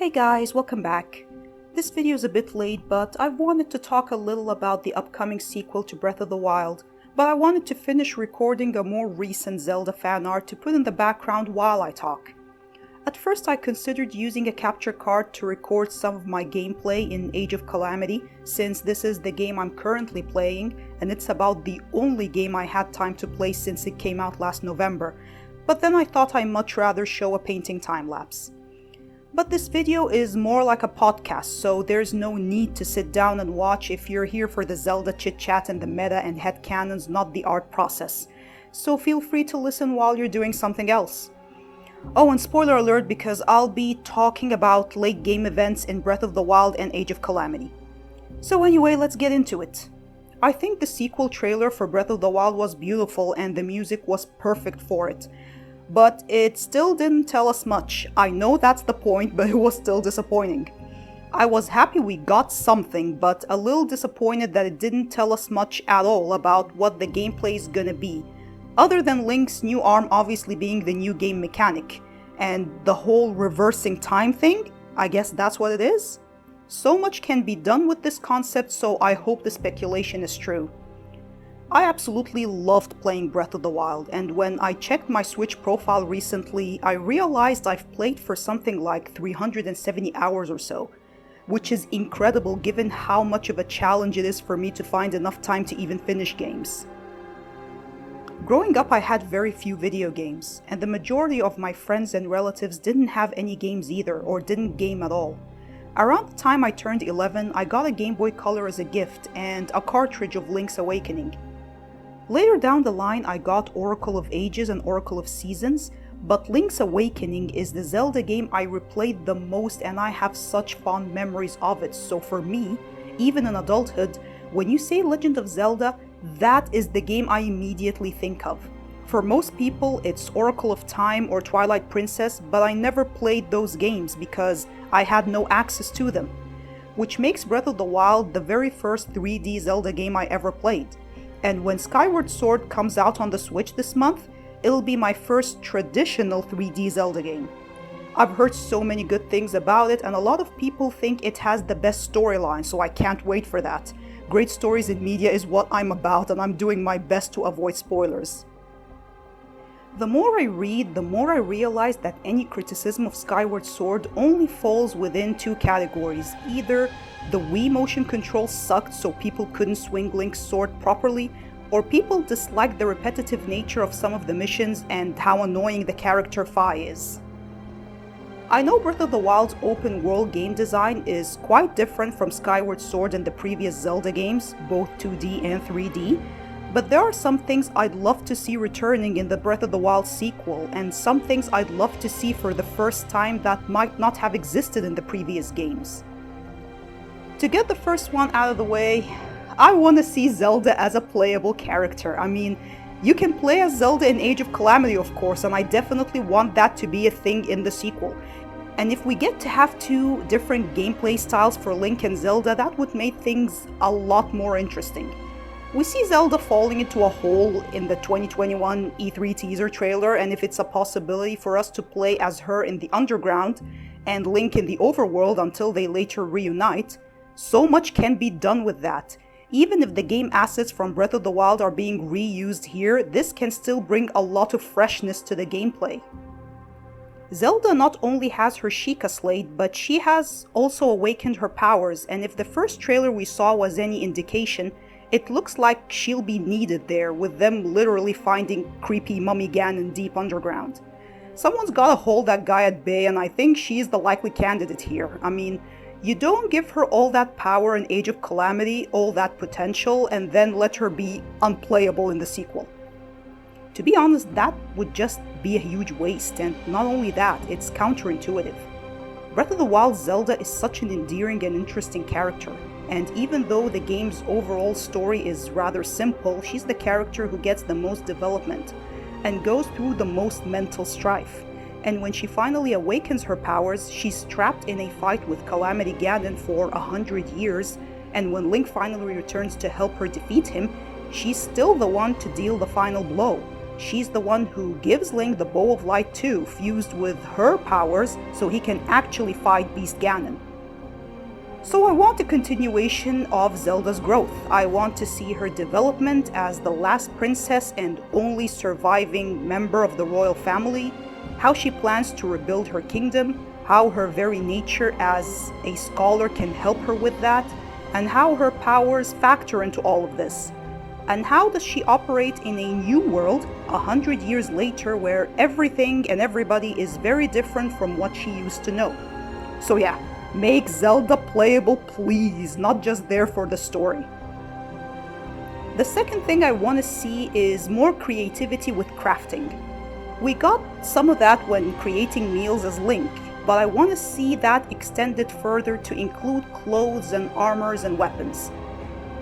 Hey guys, welcome back. This video is a bit late, but I wanted to talk a little about the upcoming sequel to Breath of the Wild, but I wanted to finish recording a more recent Zelda fan art to put in the background while I talk. At first I considered using a capture card to record some of my gameplay in Age of Calamity, since this is the game I'm currently playing, and it's about the only game I had time to play since it came out last November, but then I thought I'd much rather show a painting time-lapse. But this video is more like a podcast, so there's no need to sit down and watch if you're here for the Zelda chit-chat and the meta and headcanons, not the art process. So feel free to listen while you're doing something else. Oh, and spoiler alert, because I'll be talking about late game events in Breath of the Wild and Age of Calamity. So anyway, let's get into it. I think the sequel trailer for Breath of the Wild was beautiful and the music was perfect for it. But it still didn't tell us much. I know that's the point, but it was still disappointing. I was happy we got something, but a little disappointed that it didn't tell us much at all about what the gameplay is gonna be, other than Link's new arm obviously being the new game mechanic, and the whole reversing time thing, I guess that's what it is? So much can be done with this concept, so I hope the speculation is true. I absolutely loved playing Breath of the Wild, and when I checked my Switch profile recently, I realized I've played for something like 370 hours or so, which is incredible given how much of a challenge it is for me to find enough time to even finish games. Growing up, I had very few video games, and the majority of my friends and relatives didn't have any games either, or didn't game at all. Around the time I turned 11, I got a Game Boy Color as a gift, and a cartridge of Link's Awakening. Later down the line, I got Oracle of Ages and Oracle of Seasons, but Link's Awakening is the Zelda game I replayed the most, and I have such fond memories of it. So for me, even in adulthood, when you say Legend of Zelda, that is the game I immediately think of. For most people, it's Oracle of Time or Twilight Princess, but I never played those games because I had no access to them, which makes Breath of the Wild the very first 3D Zelda game I ever played. And when Skyward Sword comes out on the Switch this month, it'll be my first traditional 3D Zelda game. I've heard so many good things about it, and a lot of people think it has the best storyline, so I can't wait for that. Great stories in media is what I'm about, and I'm doing my best to avoid spoilers. The more I read, the more I realize that any criticism of Skyward Sword only falls within two categories. Either the Wii motion control sucked so people couldn't swing Link's sword properly, or people disliked the repetitive nature of some of the missions and how annoying the character Fi is. I know Breath of the Wild's open world game design is quite different from Skyward Sword and the previous Zelda games, both 2D and 3D, but there are some things I'd love to see returning in the Breath of the Wild sequel, and some things I'd love to see for the first time that might not have existed in the previous games. To get the first one out of the way, I want to see Zelda as a playable character. I mean, you can play as Zelda in Age of Calamity, of course, and I definitely want that to be a thing in the sequel. And if we get to have two different gameplay styles for Link and Zelda, that would make things a lot more interesting. We see Zelda falling into a hole in the 2021 E3 teaser trailer, and if it's a possibility for us to play as her in the underground and Link in the overworld until they later reunite, so much can be done with that. Even if the game assets from Breath of the Wild are being reused here, this can still bring a lot of freshness to the gameplay. Zelda not only has her Sheikah Slate, but she has also awakened her powers, and if the first trailer we saw was any indication, it looks like she'll be needed there, with them literally finding creepy Mummy Ganon deep underground. Someone's gotta hold that guy at bay, and I think she's the likely candidate here. I mean, you don't give her all that power in Age of Calamity, all that potential, and then let her be unplayable in the sequel. To be honest, that would just be a huge waste, and not only that, it's counterintuitive. Breath of the Wild Zelda is such an endearing and interesting character, and even though the game's overall story is rather simple, she's the character who gets the most development, and goes through the most mental strife. And when she finally awakens her powers, she's trapped in a fight with Calamity Ganon for 100 years, and when Link finally returns to help her defeat him, she's still the one to deal the final blow. She's the one who gives Link the Bow of Light too, fused with her powers so he can actually fight Beast Ganon. So I want a continuation of Zelda's growth. I want to see her development as the last princess and only surviving member of the royal family, how she plans to rebuild her kingdom, how her very nature as a scholar can help her with that, and how her powers factor into all of this. And how does she operate in a new world 100 years later where everything and everybody is very different from what she used to know. So yeah, make Zelda playable please, not just there for the story. The second thing I want to see is more creativity with crafting. We got some of that when creating meals as Link, but I want to see that extended further to include clothes and armors and weapons.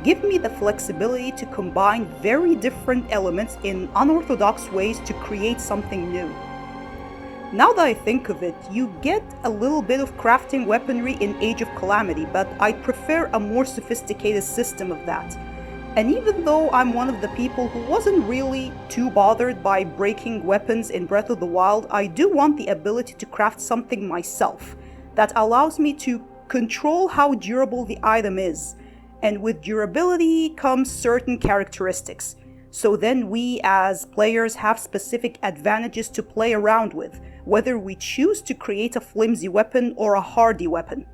Give me the flexibility to combine very different elements in unorthodox ways to create something new. Now that I think of it, you get a little bit of crafting weaponry in Age of Calamity, but I'd prefer a more sophisticated system of that. And even though I'm one of the people who wasn't really too bothered by breaking weapons in Breath of the Wild, I do want the ability to craft something myself that allows me to control how durable the item is. And with durability comes certain characteristics. So then we as players have specific advantages to play around with, whether we choose to create a flimsy weapon or a hardy weapon.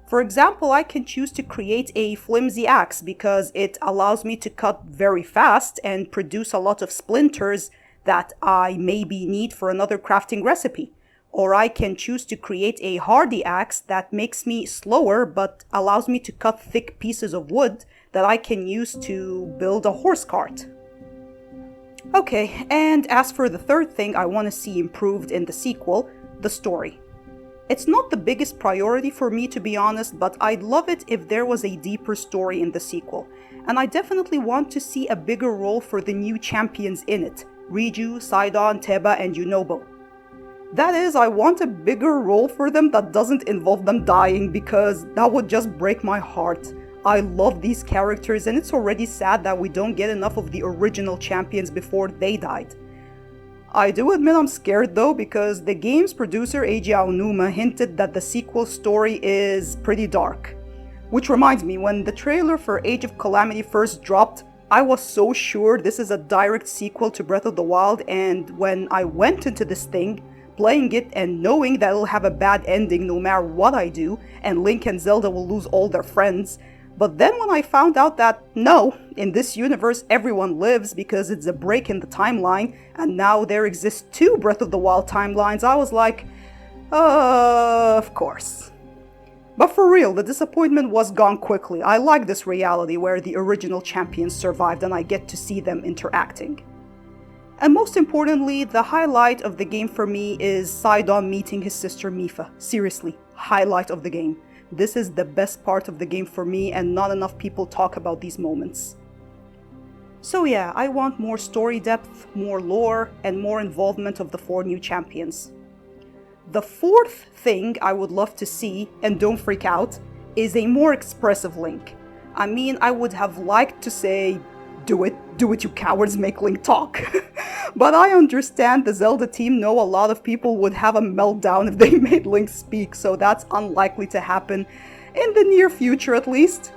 For example, I can choose to create a flimsy axe because it allows me to cut very fast and produce a lot of splinters that I maybe need for another crafting recipe. Or I can choose to create a hardy axe that makes me slower but allows me to cut thick pieces of wood that I can use to build a horse cart. Okay, and as for the third thing I want to see improved in the sequel, the story. It's not the biggest priority for me, to be honest, but I'd love it if there was a deeper story in the sequel. And I definitely want to see a bigger role for the new champions in it, Riju, Sidon, Teba, and Yunobo. That is, I want a bigger role for them that doesn't involve them dying, because that would just break my heart. I love these characters, and it's already sad that we don't get enough of the original champions before they died. I do admit I'm scared though, because the game's producer Eiji Aonuma hinted that the sequel story is pretty dark. Which reminds me, when the trailer for Age of Calamity first dropped, I was so sure this is a direct sequel to Breath of the Wild, and when I went into this thing, playing it and knowing that it'll have a bad ending no matter what I do, and Link and Zelda will lose all their friends. But then when I found out that, no, in this universe everyone lives because it's a break in the timeline, and now there exist two Breath of the Wild timelines, I was like, of course. But for real, the disappointment was gone quickly. I like this reality where the original champions survived and I get to see them interacting. And most importantly, the highlight of the game for me is Sidon meeting his sister Mipha. Seriously, highlight of the game. This is the best part of the game for me, and not enough people talk about these moments. So yeah, I want more story depth, more lore, and more involvement of the four new champions. The fourth thing I would love to see, and don't freak out, is a more expressive Link. I mean, I would have liked to say, do it you cowards, make Link talk. But I understand the Zelda team know a lot of people would have a meltdown if they made Link speak, so that's unlikely to happen, in the near future at least.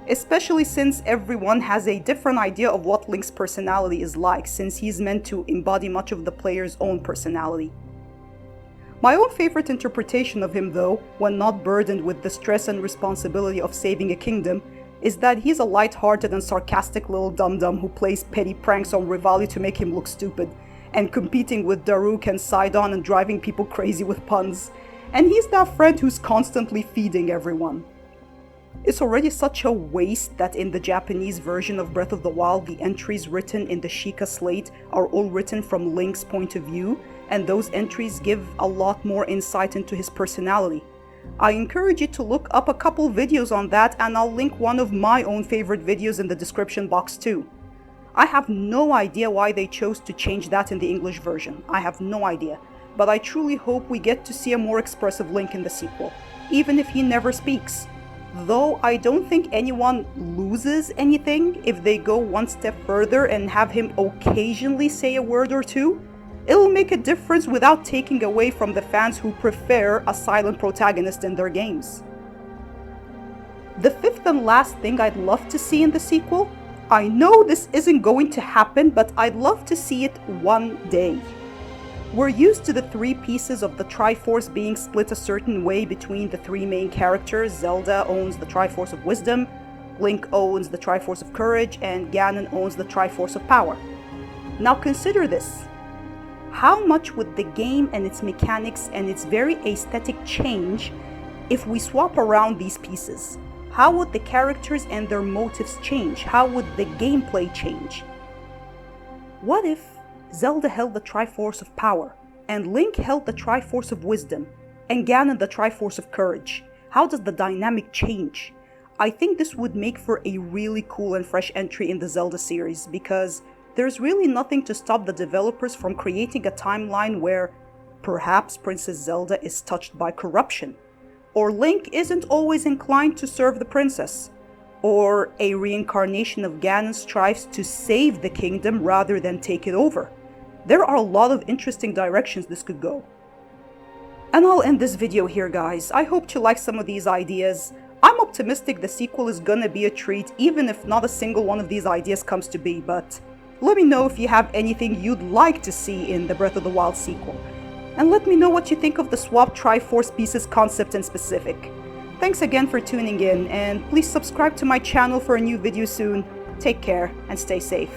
Especially since everyone has a different idea of what Link's personality is like, since he's meant to embody much of the player's own personality. My own favorite interpretation of him though, when not burdened with the stress and responsibility of saving a kingdom, is that he's a light-hearted and sarcastic little dum-dum who plays petty pranks on Rivali to make him look stupid, and competing with Daruk and Sidon and driving people crazy with puns. And he's that friend who's constantly feeding everyone. It's already such a waste that in the Japanese version of Breath of the Wild, the entries written in the Sheikah slate are all written from Link's point of view, and those entries give a lot more insight into his personality. I encourage you to look up a couple videos on that, and I'll link one of my own favorite videos in the description box too. I have no idea why they chose to change that in the English version. I have no idea. But I truly hope we get to see a more expressive Link in the sequel, even if he never speaks. Though I don't think anyone loses anything if they go one step further and have him occasionally say a word or two. It'll make a difference without taking away from the fans who prefer a silent protagonist in their games. The fifth and last thing I'd love to see in the sequel, I know this isn't going to happen, but I'd love to see it one day. We're used to the three pieces of the Triforce being split a certain way between the three main characters. Zelda owns the Triforce of Wisdom, Link owns the Triforce of Courage, and Ganon owns the Triforce of Power. Now consider this. How much would the game and its mechanics and its very aesthetic change if we swap around these pieces? How would the characters and their motives change? How would the gameplay change? What if Zelda held the Triforce of Power, and Link held the Triforce of Wisdom, and Ganon the Triforce of Courage? How does the dynamic change? I think this would make for a really cool and fresh entry in the Zelda series, because there's really nothing to stop the developers from creating a timeline where perhaps Princess Zelda is touched by corruption, or Link isn't always inclined to serve the princess, or a reincarnation of Ganon strives to save the kingdom rather than take it over. There are a lot of interesting directions this could go. And I'll end this video here, guys. I hope you like some of these ideas. I'm optimistic the sequel is gonna be a treat, even if not a single one of these ideas comes to be, but let me know if you have anything you'd like to see in the Breath of the Wild sequel. And let me know what you think of the swap Triforce pieces concept in specific. Thanks again for tuning in, and please subscribe to my channel for a new video soon. Take care and stay safe.